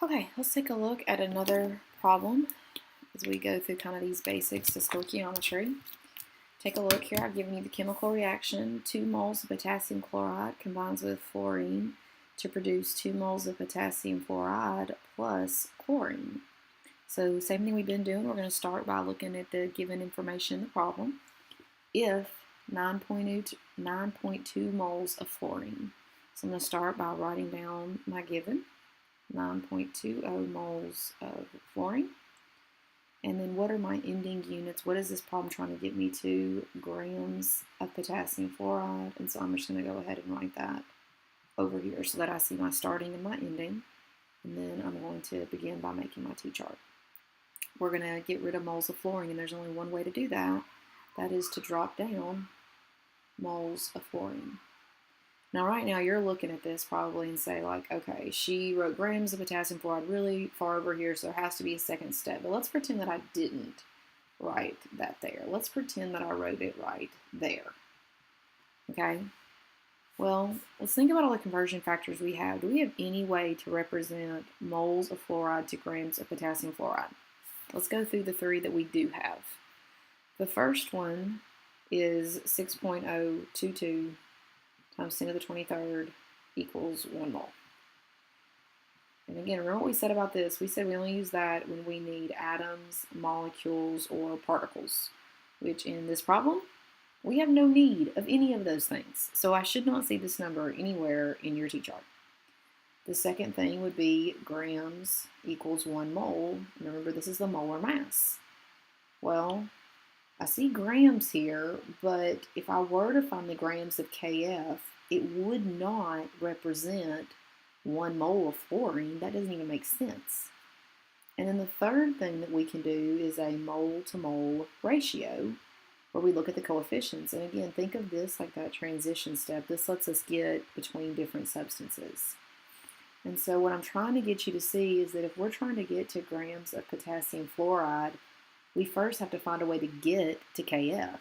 Okay, let's take a look at another problem as we go through kind of these basics of stoichiometry. Take a look here. I've given you the chemical reaction. 2 moles of potassium chloride combines with fluorine to produce 2 moles of potassium fluoride plus chlorine. So same thing we've been doing. We're going to start by looking at the given information in the problem. If 9.2 moles of fluorine. So I'm going to start by writing down my given. 9.20 moles of fluorine. And then what are my ending units? What is this problem trying to get me to? Grams of potassium fluoride. And so I'm just going to go ahead and write that over here so that I see my starting and my ending. And then I'm going to begin by making my T-chart. We're going to get rid of moles of fluorine, and there's only one way to do that. That is to drop down moles of fluorine. Now, right now, you're looking at this probably and say, like, okay, she wrote grams of potassium fluoride really far over here, so there has to be a second step. But let's pretend that I didn't write that there. Let's pretend that I wrote it right there. Okay? Well, let's think about all the conversion factors we have. Do we have any way to represent moles of fluoride to grams of potassium fluoride? Let's go through the 3 that we do have. The first one is 6.022 times 10 to the 23rd equals 1 mole. And again, remember what we said about this? We said we only use that when we need atoms, molecules, or particles, which in this problem, we have no need of any of those things. So I should not see this number anywhere in your T-chart. The second thing would be grams equals 1 mole. Remember, this is the molar mass. Well, I see grams here, but if I were to find the grams of Kf, it would not represent 1 mole of fluorine. That doesn't even make sense. And then the third thing that we can do is a mole-to-mole ratio, where we look at the coefficients. And again, think of this like that transition step. This lets us get between different substances. And so what I'm trying to get you to see is that if we're trying to get to grams of potassium fluoride, we first have to find a way to get to Kf.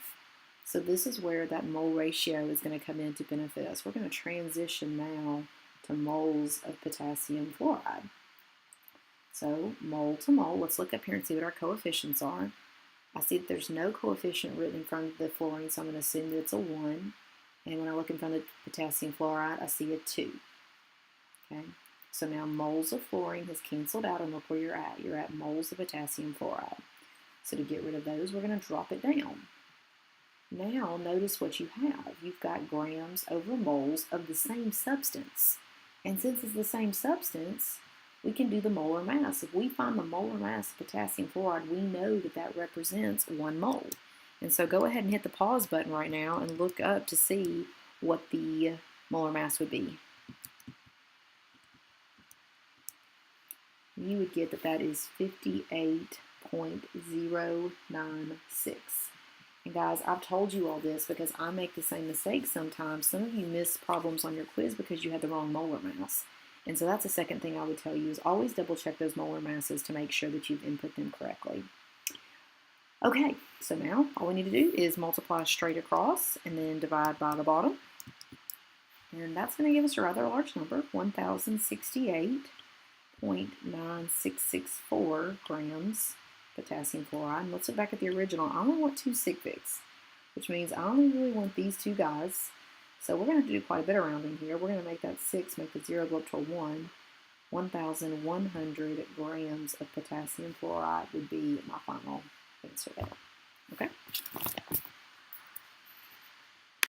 So this is where that mole ratio is going to come in to benefit us. We're going to transition now to moles of potassium fluoride. So mole to mole, let's look up here and see what our coefficients are. I see that there's no coefficient written in front of the fluorine, so I'm going to assume that it's a 1. And when I look in front of the potassium fluoride, I see a 2. Okay, so now moles of fluorine has canceled out, and look where you're at. You're at moles of potassium fluoride. So to get rid of those, we're going to drop it down. Now, notice what you have. You've got grams over moles of the same substance. And since it's the same substance, we can do the molar mass. If we find the molar mass of potassium fluoride, we know that that represents 1 mole. And so go ahead and hit the pause button right now and look up to see what the molar mass would be. You would get that that is 58.096. And guys, I've told you all this because I make the same mistakes sometimes. Some of you miss problems on your quiz because you had the wrong molar mass. And so that's the second thing I would tell you is always double check those molar masses to make sure that you've input them correctly. Okay, so now all we need to do is multiply straight across and then divide by the bottom. And that's going to give us a rather large number, 1,068.9664 grams potassium fluoride. Let's look back at the original. I only want 2 sig figs, which means I only really want these 2 guys. So we're going to have to do quite a bit of rounding here. We're going to make that 6, make the 0 go up to a 1. 1,100 grams of potassium fluoride would be my final answer there. Okay?